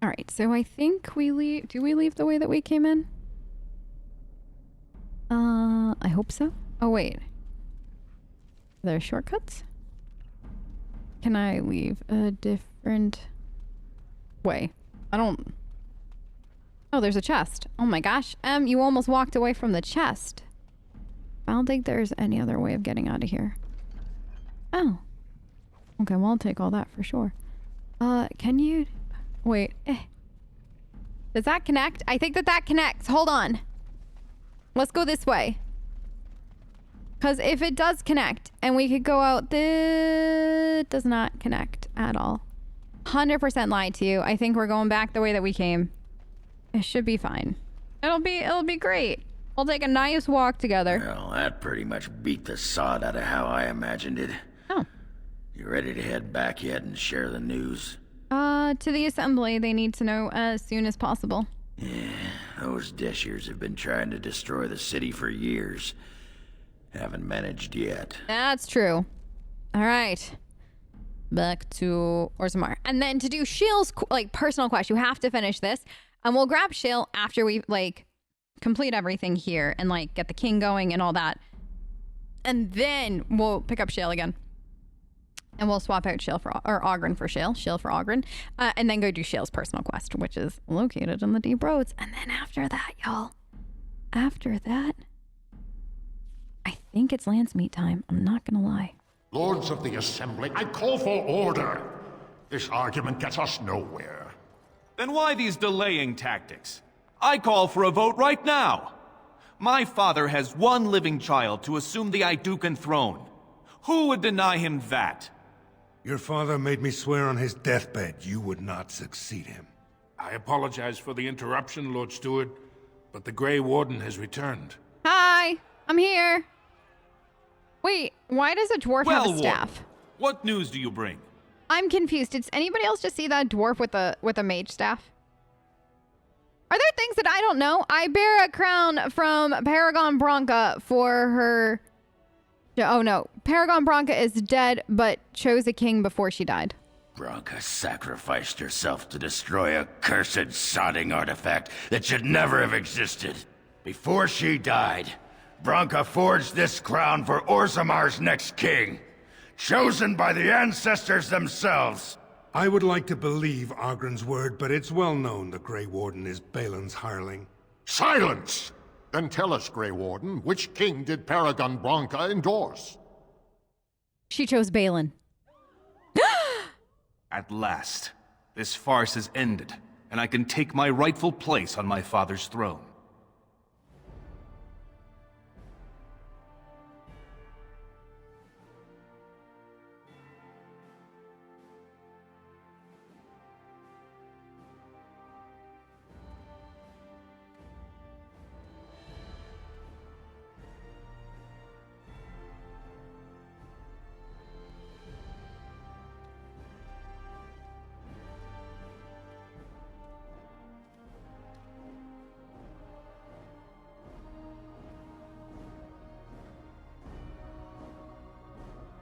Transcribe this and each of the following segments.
All right, so I think we leave. Do we leave the way that we came in? I hope so. Oh, wait. Are there shortcuts? Can I leave a different way? I don't... Oh, there's a chest. Oh my gosh. You almost walked away from the chest. I don't think there's any other way of getting out of here. Oh. Okay, well, I'll take all that for sure. Can you... Wait. Does that connect? I think that connects. Hold on. Let's go this way. Because if it does connect and we could go out, this does not connect at all. 100% lied to you. I think we're going back the way that we came. It should be fine. It'll be great. We'll take a nice walk together. Well, that pretty much beat the sod out of how I imagined it. Oh. You ready to head back yet and share the news? To the assembly. They need to know as soon as possible. Yeah, those Deshers have been trying to destroy the city for years. Haven't managed yet. That's true. All right. Back to Orzammar. And then to do Shale's, personal quest, you have to finish this. And we'll grab Shale after we, complete everything here and, get the king going and all that. And then we'll pick up Shale again. And we'll swap out Shale or Oghren for Shale. Shale for Oghren. And then go do Shale's personal quest, which is located in the deep roads. And then after that, y'all, after that, I think it's lance meet time. I'm not gonna lie. Lords of the Assembly, I call for order. This argument gets us nowhere. Then why these delaying tactics? I call for a vote right now. My father has one living child to assume the Idukan throne. Who would deny him that? Your father made me swear on his deathbed you would not succeed him. I apologize for the interruption, Lord Steward, but the Grey Warden has returned. Hi, I'm here. Wait, why does a dwarf have a staff? Warden, what news do you bring? I'm confused. Did anybody else just see that dwarf with a mage staff? Are there things that I don't know? I bear a crown from Paragon Branca for her... Oh no, Paragon Branca is dead, but chose a king before she died. Branca sacrificed herself to destroy a cursed sodding artifact that should never have existed. Before she died, Branca forged this crown for Orzammar's next king, chosen by the ancestors themselves. I would like to believe Oghren's word, but it's well known the Grey Warden is Bhelen's hireling. Silence! Then tell us, Grey Warden, which king did Paragon Branca endorse? She chose Bhelen. At last, this farce has ended, and I can take my rightful place on my father's throne.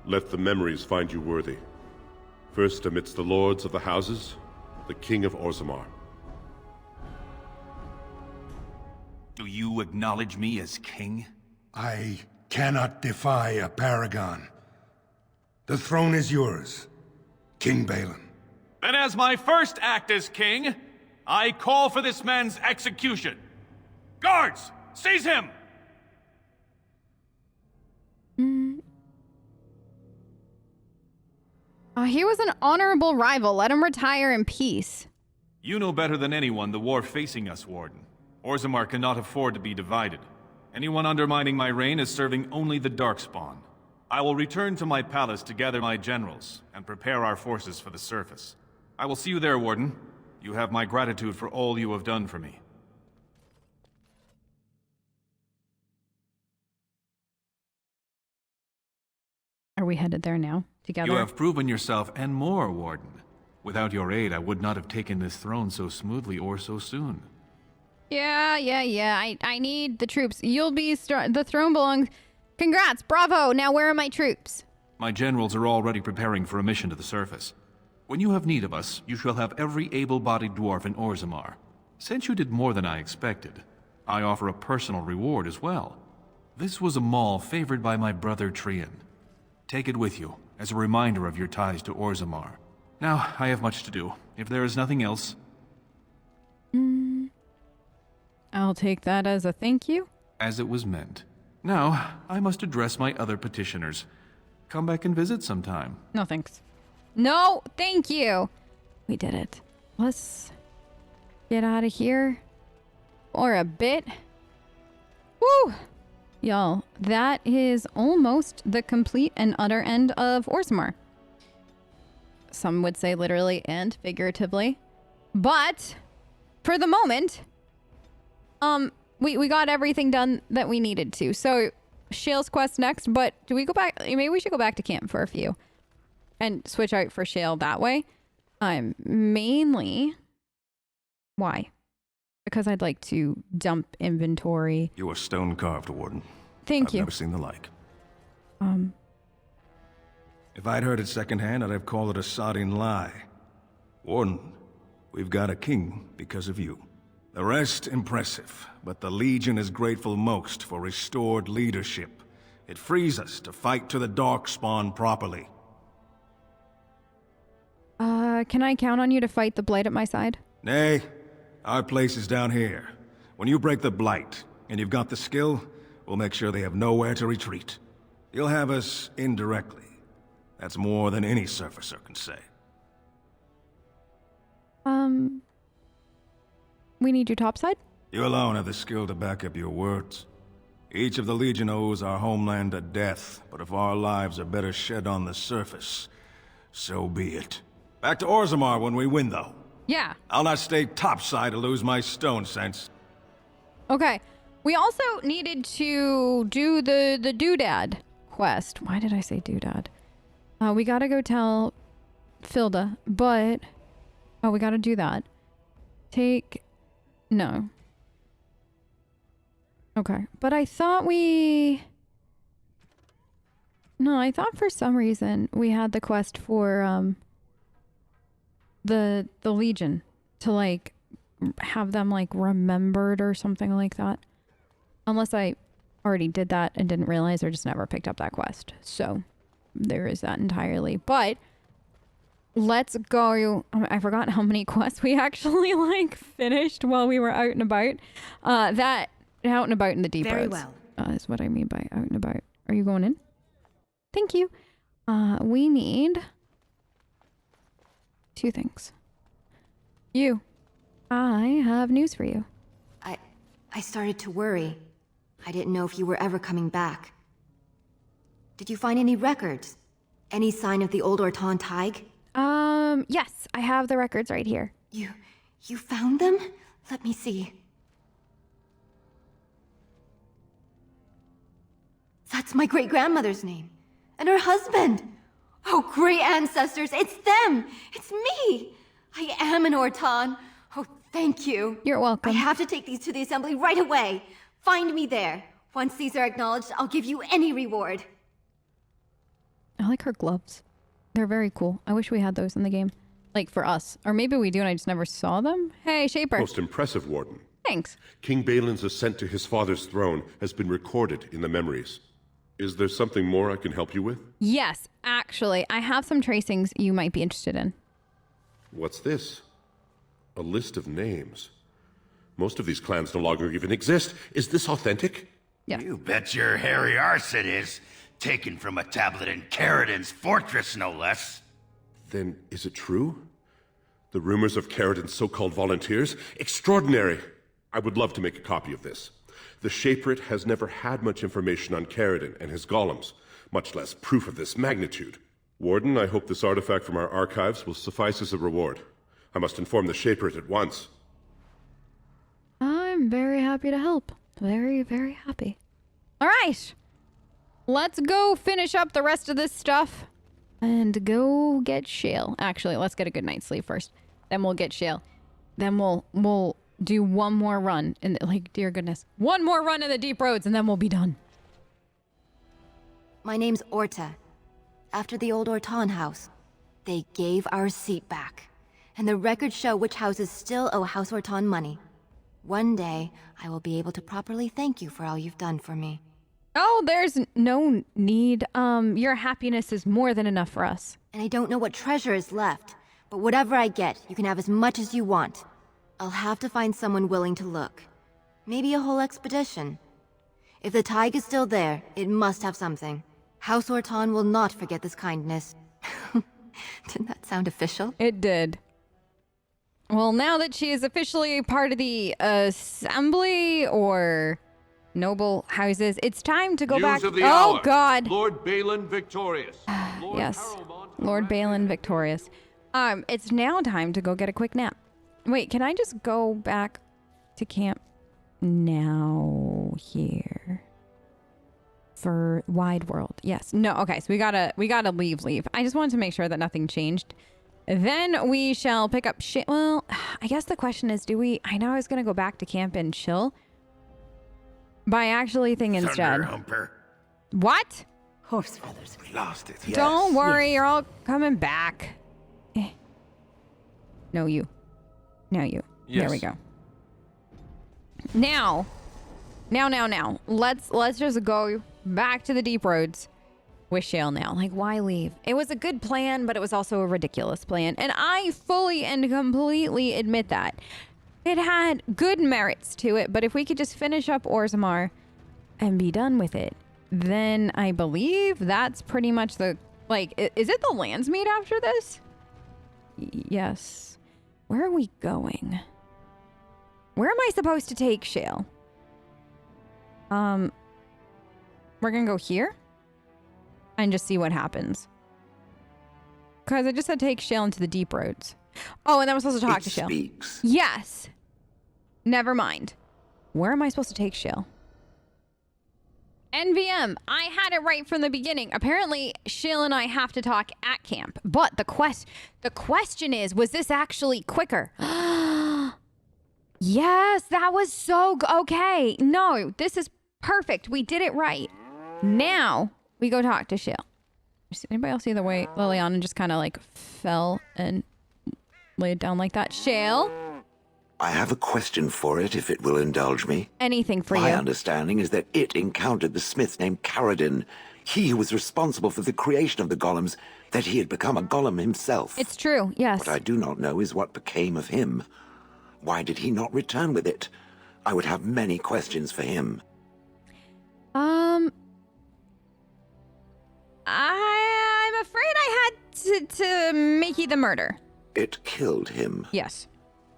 Let the memories find you worthy. First amidst the lords of the houses, the King of Orzammar. Do you acknowledge me as king? I cannot defy a paragon. The throne is yours, King Bhelen. Then as my first act as king, I call for this man's execution. Guards, seize him! He was an honorable rival. Let him retire in peace. You know better than anyone the war facing us, Warden. Orzammar cannot afford to be divided. Anyone undermining my reign is serving only the Darkspawn. I will return to my palace to gather my generals and prepare our forces for the surface. I will see you there, Warden. You have my gratitude for all you have done for me. Are we headed there now, together? You have proven yourself and more, Warden. Without your aid, I would not have taken this throne so smoothly or so soon. Yeah. I need the troops. You'll be the throne belongs... Congrats, bravo! Now where are my troops? My generals are already preparing for a mission to the surface. When you have need of us, you shall have every able-bodied dwarf in Orzammar. Since you did more than I expected, I offer a personal reward as well. This was a mall favored by my brother Trian. Take it with you, as a reminder of your ties to Orzammar. Now, I have much to do. If there is nothing else... I'll take that as a thank you. As it was meant. Now, I must address my other petitioners. Come back and visit sometime. No, thanks. No, thank you. We did it. Let's get out of here. Or a bit. Woo! Y'all, that is almost the complete and utter end of Orzammar. Some would say literally and figuratively. But, for the moment, we got everything done that we needed to. So, Shale's quest next, but do we go back? Maybe we should go back to camp for a few. And switch out for Shale that way. Mainly... Why? Because I'd like to dump inventory. You are stone-carved, Warden. Thank you. I've never seen the like. Um... If I'd heard it secondhand, I'd have called it a sodding lie. Warden, we've got a king because of you. The rest, impressive, but the Legion is grateful most for restored leadership. It frees us to fight to the Darkspawn properly. Can I count on you to fight the Blight at my side? Nay, our place is down here. When you break the Blight, and you've got the skill, we'll make sure they have nowhere to retreat. You'll have us indirectly. That's more than any surfacer can say. We need you topside? You alone have the skill to back up your words. Each of the Legion owes our homeland a death, but if our lives are better shed on the surface, so be it. Back to Orzammar when we win, though. Yeah. I'll not stay topside to lose my stone sense. Okay. We also needed to do the doodad quest. Why did I say doodad? We gotta go tell Filda, but... Oh, we gotta do that. No. Okay. But I thought No, I thought for some reason we had the quest for, the Legion to, like, have them, like, remembered or something like that. Unless I already did that and didn't realize or just never picked up that quest. So, there is that entirely. But, let's go. I forgot how many quests we actually, like, finished while we were out and about. That, out and about in the deep Very roads. well. Is what I mean by out and about. Are you going in? Thank you. We need... 2 things. I have news for you. I started to worry. I didn't know if you were ever coming back. Did you find any records? Any sign of the old Orton Tig? Yes, I have the records right here. You found them? Let me see. That's my great-grandmother's name. And her husband! Oh, great ancestors, it's them! It's me! I am an Orton. Oh, thank you. You're welcome. I have to take these to the assembly right away. Find me there. Once these are acknowledged, I'll give you any reward. I like her gloves. They're very cool. I wish we had those in the game. Like, for us. Or maybe we do and I just never saw them. Hey, Shaper. Most impressive, Warden. Thanks. King Bhelen's ascent to his father's throne has been recorded in the memories. Is there something more I can help you with? Yes, actually. I have some tracings you might be interested in. What's this? A list of names. Most of these clans no longer even exist. Is this authentic? Yes. You bet your hairy arse it is. Taken from a tablet in Caridin's fortress, no less. Then is it true? The rumors of Caridin's so-called volunteers? Extraordinary! I would love to make a copy of this. The Shaperate has never had much information on Caridin and his golems, much less proof of this magnitude. Warden, I hope this artifact from our archives will suffice as a reward. I must inform the Shaperate at once. I'm very happy to help. Very, very happy. All right. Let's go finish up the rest of this stuff and go get Shale. Actually, let's get a good night's sleep first. Then we'll get Shale. Then we'll do one more run in the, like, dear goodness, one more run in the deep roads and then we'll be done. My name's Orta, after the old Orton house. They gave our seat back. And the records show which houses still owe House Orton money. One day, I will be able to properly thank you for all you've done for me. Oh, there's no need. Your happiness is more than enough for us. And I don't know what treasure is left, but whatever I get, you can have as much as you want. I'll have to find someone willing to look. Maybe a whole expedition. If the tide is still there, it must have something. House Orton will not forget this kindness. Didn't that sound official? It did. Well, now that she is officially part of the assembly or noble houses, it's time to go News back. Of the oh, hour. God. Lord Bhelen victorious. Lord Yes. Harrowmont- Lord Bhelen victorious. It's now time to go get a quick nap. Wait, can I just go back to camp now here? For wide world. Yes. No, okay, so we gotta leave. I just wanted to make sure that nothing changed. Then we shall pick up shit. Well, I guess the question is, I know I was gonna go back to camp and chill. But I actually think instead. Thunderhumper. What? Horse feathers. We lost it. Don't worry, you're all coming back. No, you. No, you. Yes. There we go. Now. Let's just go back to the deep roads with Shale now. Like, why leave? It was a good plan, but it was also a ridiculous plan. And I fully and completely admit that. It had good merits to it, but if we could just finish up Orzammar and be done with it, then I believe that's pretty much the... Like, is it the Landsmeet after this? Yes. Where are we going? Where am I supposed to take Shale? We're gonna go here and just see what happens. Because I just said take Shale into the deep roads. Oh, and then we're supposed to talk to Shale. Speaks. Yes. Never mind. Where am I supposed to take Shale? NVM. I had it right from the beginning. Apparently, Shale and I have to talk at camp. But the question is, was this actually quicker? Yes, that was so okay. No, this is perfect. We did it right. Now we go talk to Shale. Anybody else see the way Liliana just kind of like fell and laid down like that? Shale? I have a question for it, if it will indulge me. Anything for My you. understanding is that it encountered the smith named Caradin. He who was responsible for the creation of the golems, that he had become a golem himself. It's true, yes. What I do not know is what became of him. Why did he not return with it? I would have many questions for him. I'm afraid I had to make you the murder. It killed him. Yes.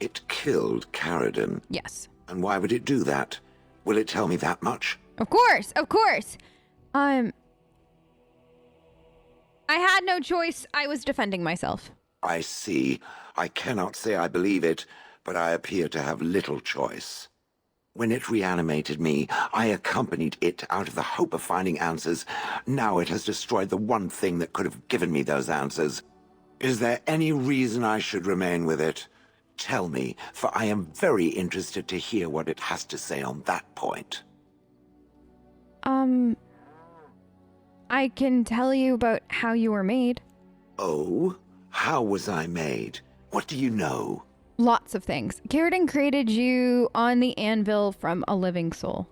It killed Caradin. Yes. And why would it do that? Will it tell me that much? Of course, of course. I had no choice. I was defending myself. I see. I cannot say I believe it, but I appear to have little choice. When it reanimated me, I accompanied it out of the hope of finding answers. Now it has destroyed the one thing that could have given me those answers. Is there any reason I should remain with it? Tell me, for I am very interested to hear what it has to say on that point. I can tell you about how you were made. Oh? How was I made? What do you know? Lots of things. Caradin created you on the anvil from a living soul.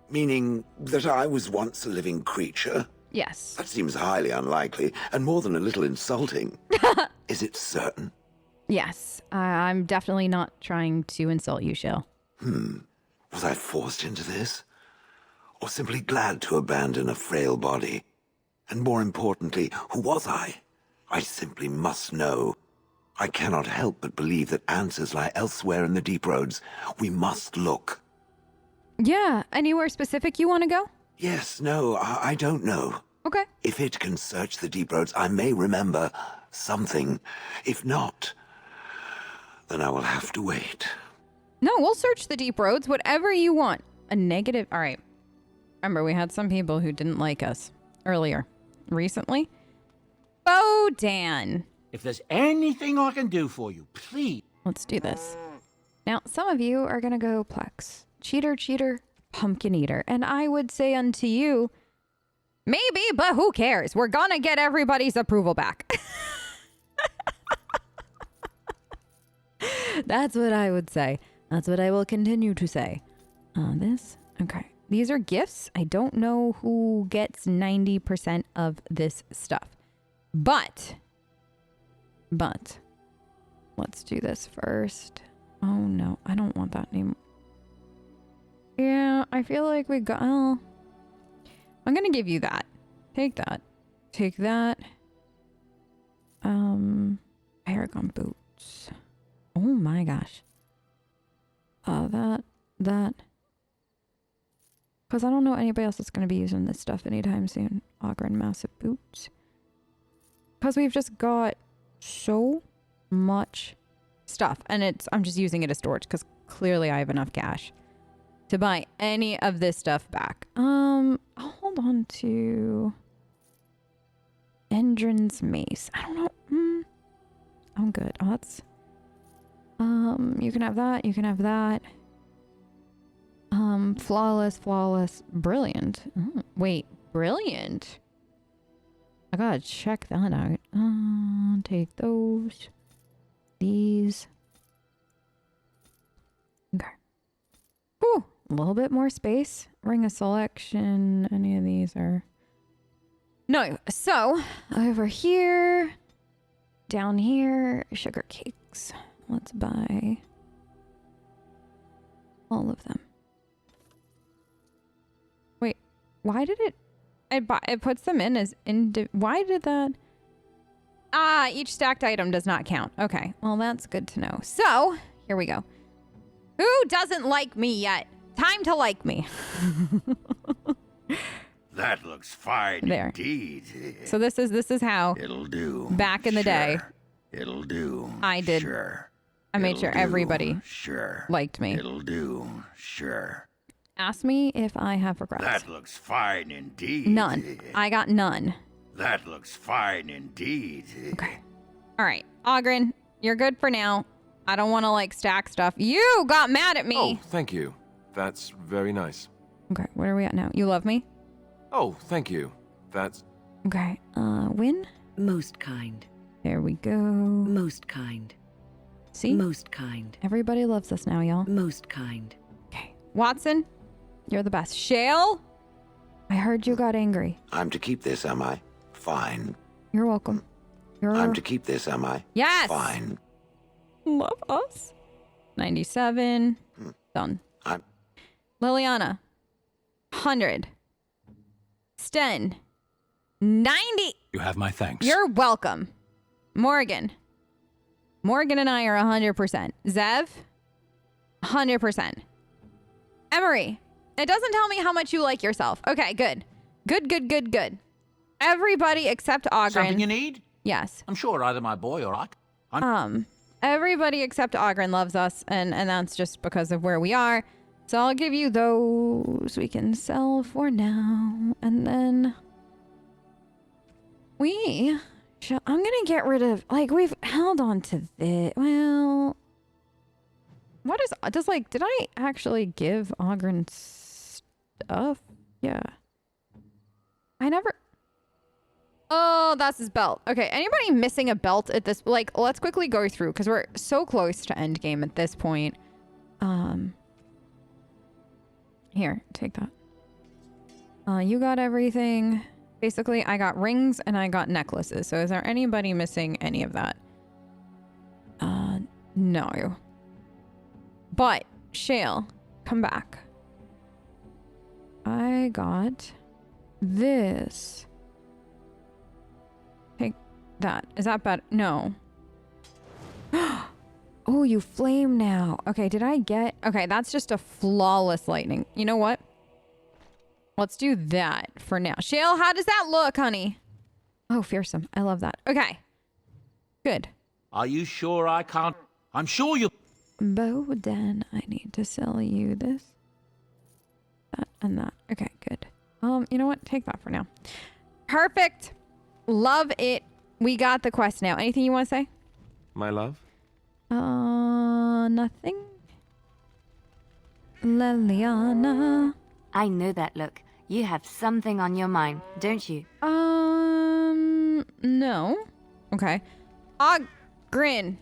Meaning that I was once a living creature? Yes. That seems highly unlikely, and more than a little insulting. Is it certain? Yes. I'm definitely not trying to insult you, Shale. Was I forced into this? Or simply glad to abandon a frail body? And more importantly, who was I? I simply must know. I cannot help but believe that answers lie elsewhere in the deep roads. We must look. Yeah. Anywhere specific you want to go? Yes, no, I don't know. Okay. If it can search the deep roads, I may remember something. If not, then I will have to wait. No, we'll search the deep roads. Whatever you want. A negative... All right. Remember, we had some people who didn't like us earlier. Recently. Bodan. If there's anything I can do for you, please. Let's do this. Now, some of you are going to go Plex. Cheater, cheater, pumpkin eater. And I would say unto you, maybe, but who cares? We're going to get everybody's approval back. That's what I would say. That's what I will continue to say. This? Okay. These are gifts. I don't know who gets 90% of this stuff. But, let's do this first. Oh no, I don't want that name. Yeah, I feel like we got, I'm gonna give you that. Take that. Take that. Paragon boots. Oh my gosh. That. Because I don't know anybody else that's going to be using this stuff anytime soon. Oghren massive boots. Because we've just got so much stuff. And I'm just using it as storage because clearly I have enough cash to buy any of this stuff back. I'll hold on to Endrin's mace. I don't know. I'm good. Oh, that's... you can have that. You can have that. Flawless, brilliant. Oh, wait, brilliant? I gotta check that out. Take those. These. Okay. Ooh, a little bit more space. Ring of selection. Any of these are... No, so, over here, down here, sugar cakes. Let's buy all of them. Wait, why did it... It puts them in as... Why did that... Each stacked item does not count. Okay, well, that's good to know. So, here we go. Who doesn't like me yet? Time to like me. That looks fine there. Indeed. So this is how it'll do. Back in the day. It'll do. I did. Sure. I made sure everybody liked me. It'll do. Sure. Ask me if I have regrets. That looks fine indeed. None. I got none. That looks fine indeed. Okay. All right. Oghren, you're good for now. I don't want to like stack stuff. You got mad at me. Oh, thank you. That's very nice. Okay, where are we at now? You love me? Oh, thank you. That's... Okay, Wynne? Most kind. There we go. Most kind. See? Most kind. Everybody loves us now, y'all. Most kind. Okay. Watson, you're the best. Shale? I heard you got angry. I'm to keep this, am I? Fine. You're welcome. I'm to keep this, am I? Yes! Fine. Love us. 97. Done. Liliana. 100. Sten. 90. You have my thanks. You're welcome. Morgan. Morgan and I are 100%. Zev. 100%. Emmery. It doesn't tell me how much you like yourself. Okay, good. Good. Everybody except Oghren. Something you need? Yes. I'm sure either my boy or everybody except Oghren loves us, and that's just because of where we are. So I'll give you those we can sell for now, and then I'm gonna get rid of, like, we've held on to this. Well, what is, did I actually give Oghren stuff? Yeah. I never... Oh, that's his belt. Okay, anybody missing a belt at this... Like, let's quickly go through, because we're so close to endgame at this point. Here, take that. You got everything. Basically, I got rings and I got necklaces. So is there anybody missing any of that? No. But, Shale, come back. I got this. Take that. Is that better? No. Oh, you flame now. Okay, did I get... Okay, that's just a flawless lightning. You know what? Let's do that for now. Shale, how does that look, honey? Oh, fearsome. I love that. Okay. Good. Are you sure I can't? I'm sure you... Bowden, I need to sell you this. That and that. Okay, good. You know what? Take that for now. Perfect. Love it. We got the quest now. Anything you want to say? My love? Nothing. Liliana. I know that look. You have something on your mind, don't you? No. Okay. Oghren.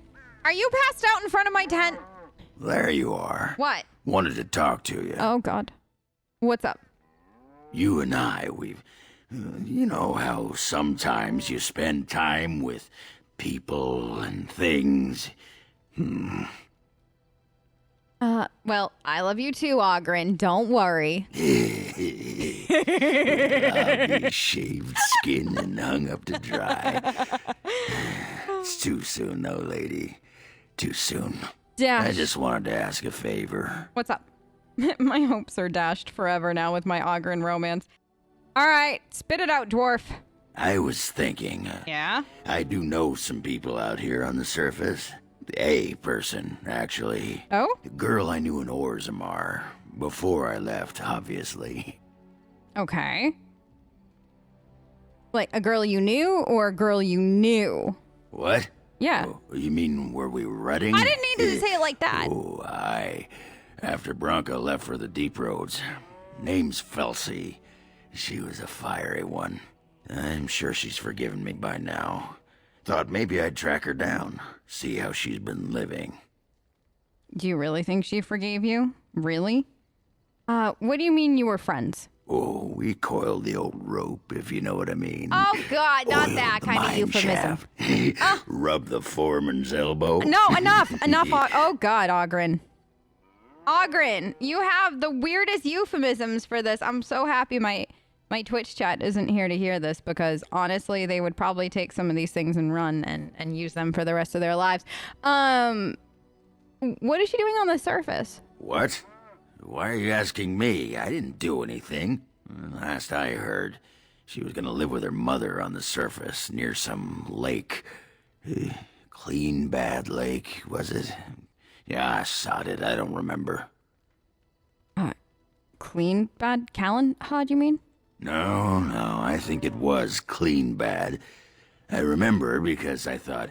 Are you passed out in front of my tent? There you are. What? Wanted to talk to you. Oh, God. What's up? You and I, we've... you know how sometimes you spend time with people and things. Well, I love you too, Oghren. Don't worry. I'll be shaved skin and hung up to dry. It's too soon, though, lady. Too soon. Dash. I just wanted to ask a favor. What's up? My hopes are dashed forever now with my Oghren romance. All right, spit it out, dwarf. I was thinking... yeah? I do know some people out here on the surface. A person, actually. Oh? The girl I knew in Orzammar. Before I left, obviously. Okay. Like a girl you knew or a girl you knew? What? Yeah. Oh, you mean where we were running? I didn't need to say it like that. Oh, aye. After Branka left for the deep roads. Name's Felsi. She was a fiery one. I'm sure she's forgiven me by now. Thought maybe I'd track her down. See how she's been living. Do you really think she forgave you? Really? What do you mean you were friends? Oh, we coiled the old rope, if you know what I mean. Oh, God, not Oiled that the kind of mine euphemism. shaft. Rub the foreman's elbow. No, enough. Oh, God, Oghren. Oghren, you have the weirdest euphemisms for this. I'm so happy my Twitch chat isn't here to hear this, because honestly, they would probably take some of these things and run and use them for the rest of their lives. What is she doing on the surface? What? Why are you asking me? I didn't do anything. Last I heard, she was gonna live with her mother on the surface near some lake. Clean Bad Lake, was it? Yeah, I sod it. I don't remember. Clean Bad Callan-Hod, you mean? No, I think it was Clean Bad. I remember because I thought,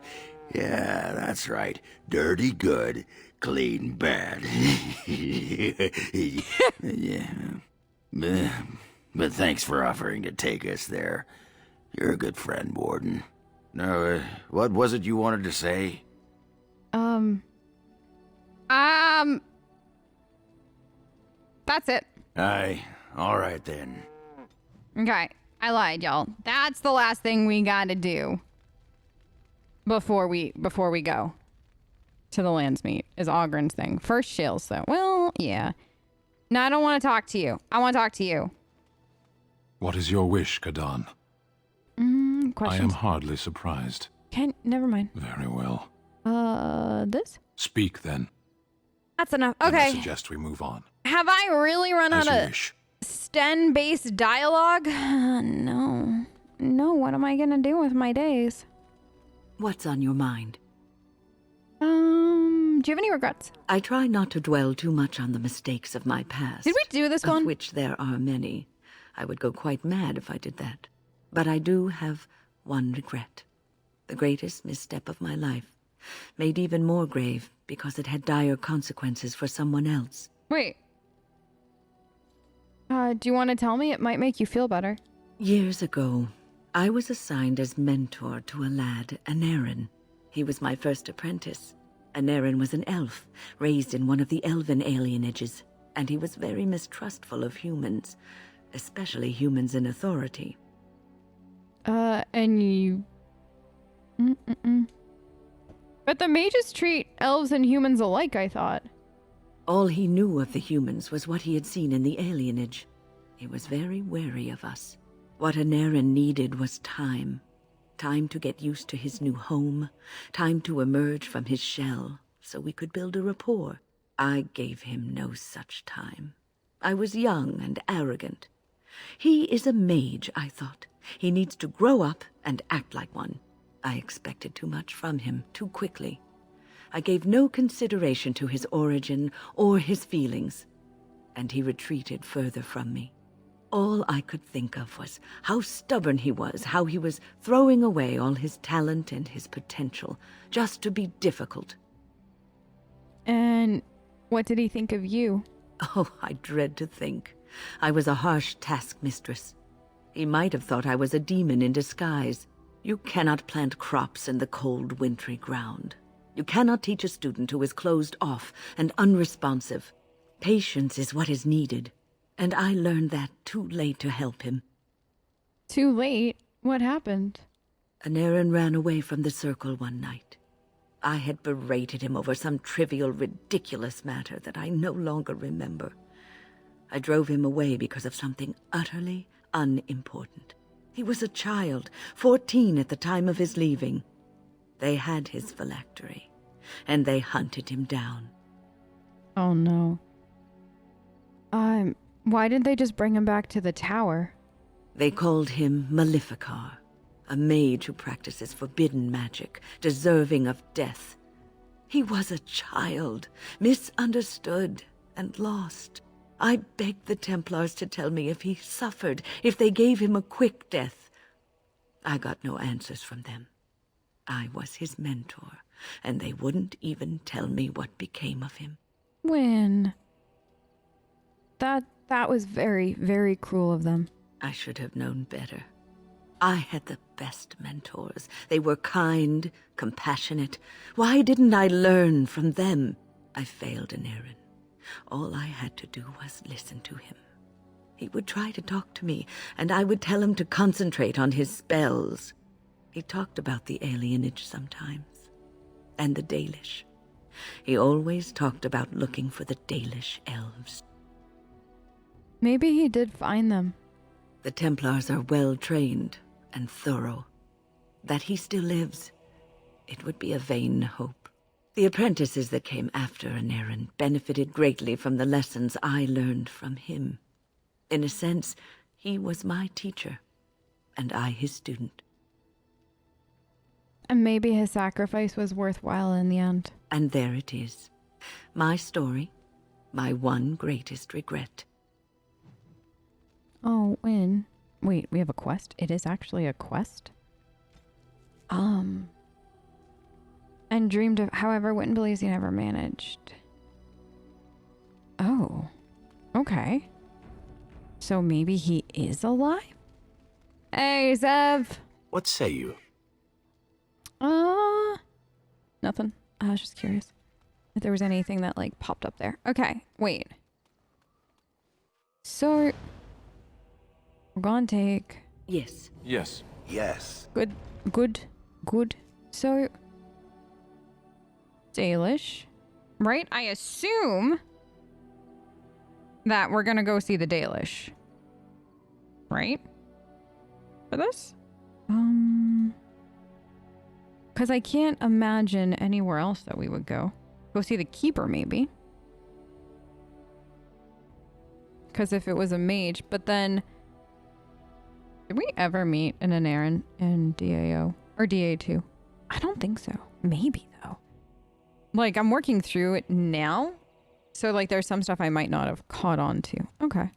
yeah, that's right. Dirty good, clean bad. Yeah. But thanks for offering to take us there. You're a good friend, Warden. No, what was it you wanted to say? That's it. Aye, all right then. Okay, I lied, y'all. That's the last thing we gotta do before we go to the Landsmeet is Oghren's thing. First Shale's though. Well, yeah. No, I don't want to talk to you. I want to talk to you. What is your wish, Kadan? Questions? I am hardly surprised. Never mind. Very well. This? Speak then. That's enough. Then I Okay. suggest we move on. Have I really run As out you of wish. Sten-based dialogue? No. No, what am I gonna do with my days? What's on your mind? Do you have any regrets? I try not to dwell too much on the mistakes of my past. Did we do this one? Of which there are many. I would go quite mad if I did that. But I do have one regret. The greatest misstep of my life. Made even more grave because it had dire consequences for someone else. Wait. Do you want to tell me? It might make you feel better. Years ago, I was assigned as mentor to a lad, Aneurin. He was my first apprentice. Aneurin was an elf, raised in one of the elven alienages, and he was very mistrustful of humans, especially humans in authority. And you... But the mages treat elves and humans alike, I thought. All he knew of the humans was what he had seen in the alienage. He was very wary of us. What Aneurin needed was time. Time to get used to his new home. Time to emerge from his shell, so we could build a rapport. I gave him no such time. I was young and arrogant. He is a mage, I thought. He needs to grow up and act like one. I expected too much from him too quickly. I gave no consideration to his origin or his feelings, and he retreated further from me. All I could think of was how stubborn he was, how he was throwing away all his talent and his potential just to be difficult. And what did he think of you? Oh, I dread to think. I was a harsh taskmistress. He might have thought I was a demon in disguise. You cannot plant crops in the cold, wintry ground. You cannot teach a student who is closed off and unresponsive. Patience is what is needed, and I learned that too late to help him. Too late? What happened? Aneurin ran away from the circle one night. I had berated him over some trivial, ridiculous matter that I no longer remember. I drove him away because of something utterly unimportant. He was a child, 14 at the time of his leaving. They had his phylactery, and they hunted him down. Oh no. Why didn't they just bring him back to the tower? They called him Maleficar, a mage who practices forbidden magic, deserving of death. He was a child, misunderstood and lost. I begged the Templars to tell me if he suffered, if they gave him a quick death. I got no answers from them. I was his mentor, and they wouldn't even tell me what became of him. Wynne. That was very, very cruel of them. I should have known better. I had the best mentors. They were kind, compassionate. Why didn't I learn from them? I failed Aneurin. All I had to do was listen to him. He would try to talk to me, and I would tell him to concentrate on his spells. He talked about the alienage sometimes, and the Dalish. He always talked about looking for the Dalish elves. Maybe he did find them. The Templars are well-trained and thorough. That he still lives, it would be a vain hope. The apprentices that came after Aneurin benefited greatly from the lessons I learned from him. In a sense, he was my teacher, and I his student. And maybe his sacrifice was worthwhile in the end. And there it is. My story, my one greatest regret. Oh, Wynne. Wait, we have a quest? It is actually a quest? And dreamed of, however, Wynne believes he never managed. Oh. Okay. So maybe he is alive? Hey, Zev! What say you? Nothing. I was just curious if there was anything that, like, popped up there. Okay, wait. So... we're gonna take... Yes. Yes. Yes. Good. So... Dalish. Right? I assume... that we're gonna go see the Dalish. Right? For this? Because I can't imagine anywhere else that we would go. Go see the Keeper, maybe. Because if it was a mage, but then... did we ever meet an Aneurin in DAO? Or DA2? I don't think so. Maybe, though. Like, I'm working through it now. So, like, there's some stuff I might not have caught on to. Okay.